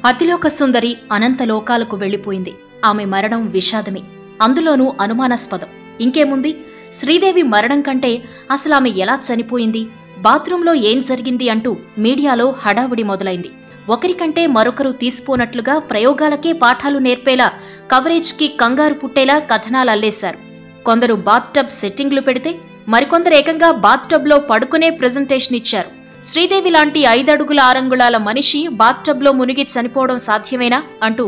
అతిలోక సుందరి అనంత లోకాలకు వెళ్లిపోయింది. ఆమె మరణం విషాదమే, అందులోనూ అనుమానాస్పదం. ఇంకేముంది, శ్రీదేవి మరణం కంటే అసలు ఆమె ఎలా చనిపోయింది, బాత్రూంలో ఏం జరిగింది అంటూ మీడియాలో హడావుడి మొదలైంది. ఒకరికంటే మరొకరు తీసిపోనట్లుగా ప్రయోగాలకే పాఠాలు నేర్పేలా, కవరేజ్కి కంగారు పుట్టేలా కథనాలు అల్లేశారు. కొందరు బాత్టబ్ సెట్టింగ్లు పెడితే మరికొందరు ఏకంగా బాత్టబ్లో పడుకునే ప్రెజెంటేషన్ ఇచ్చారు. శ్రీదేవి లాంటి 5 అడుగుల 6 అంగుళాల మనిషి బాత్టబ్లో మునిగి చనిపోవడం సాధ్యమేనా అంటూ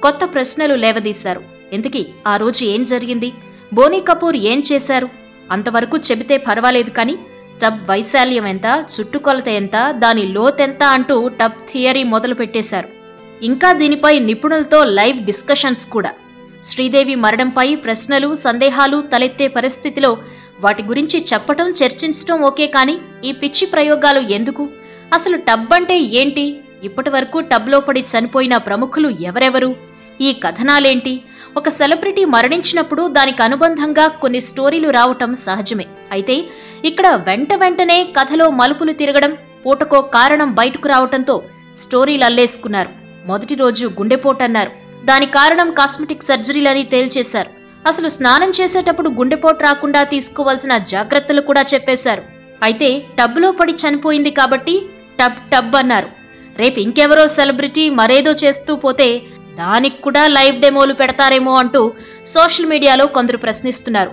కొత్త ప్రశ్నలు లేవదీశారు. ఇంతకీ ఆ రోజు ఏం జరిగింది, బోనీ కపూర్ ఏం చేశారు అంతవరకు చెబితే పర్వాలేదు, కానీ టబ్ వైశాల్యం ఎంత, చుట్టుకొలత ఎంత, దాని లోతెంత అంటూ టబ్ థియరీ మొదలు పెట్టేశారు. ఇంకా దీనిపై నిపుణులతో లైవ్ డిస్కషన్స్ కూడా. శ్రీదేవి మరణంపై ప్రశ్నలు, సందేహాలు తలెత్తే పరిస్థితిలో వాటి గురించి చెప్పటం, చర్చించటం ఓకే, కానీ ఈ పిచ్చి ప్రయోగాలు ఎందుకు? అసలు టబ్ అంటే ఏంటి? ఇప్పటి వరకు టబ్లో పడి చనిపోయిన ప్రముఖులు ఎవరెవరు? ఈ కథనాలేంటి? ఒక సెలబ్రిటీ మరణించినప్పుడు దానికి అనుబంధంగా కొన్ని స్టోరీలు రావటం సహజమే. అయితే ఇక్కడ వెంటనే కథలో మలుపులు తిరగడం, పూటకో కారణం బయటకు రావటంతో స్టోరీలు అల్లేసుకున్నారు. మొదటి రోజు గుండెపోటన్నారు, దాని కారణం కాస్మెటిక్ సర్జరీలని తేల్చేశారు. అసలు స్నానం చేసేటప్పుడు గుండెపోటు రాకుండా తీసుకోవాల్సిన జాగ్రత్తలు కూడా చెప్పేశారు. అయితే టబ్లో పడి చనిపోయింది కాబట్టి టబ్ అన్నారు. రేపు ఇంకెవరో సెలబ్రిటీ మరేదో చేస్తూ పోతే దానికి కూడా లైవ్ డెమోలు పెడతారేమో అంటూ సోషల్ మీడియాలో కొందరు ప్రశ్నిస్తున్నారు.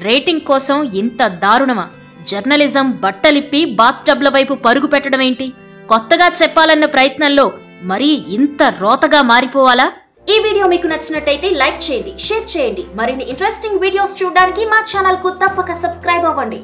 రేటింగ్ కోసం ఇంత దారుణమా? జర్నలిజం బట్టలిప్పి బాత్ టబ్ల వైపు పరుగు పెట్టడం ఏంటి? కొత్తగా చెప్పాలన్న ప్రయత్నంలో మరీ ఇంత రోతగా మారిపోవాలా? ఈ వీడియో మీకు నచ్చినట్టయితే లైక్ చేయండి, షేర్ చేయండి. మరిన్ని ఇంట్రెస్టింగ్ వీడియోస్ చూడడానికి మా ఛానల్ కు తప్పక సబ్స్క్రైబ్ అవ్వండి.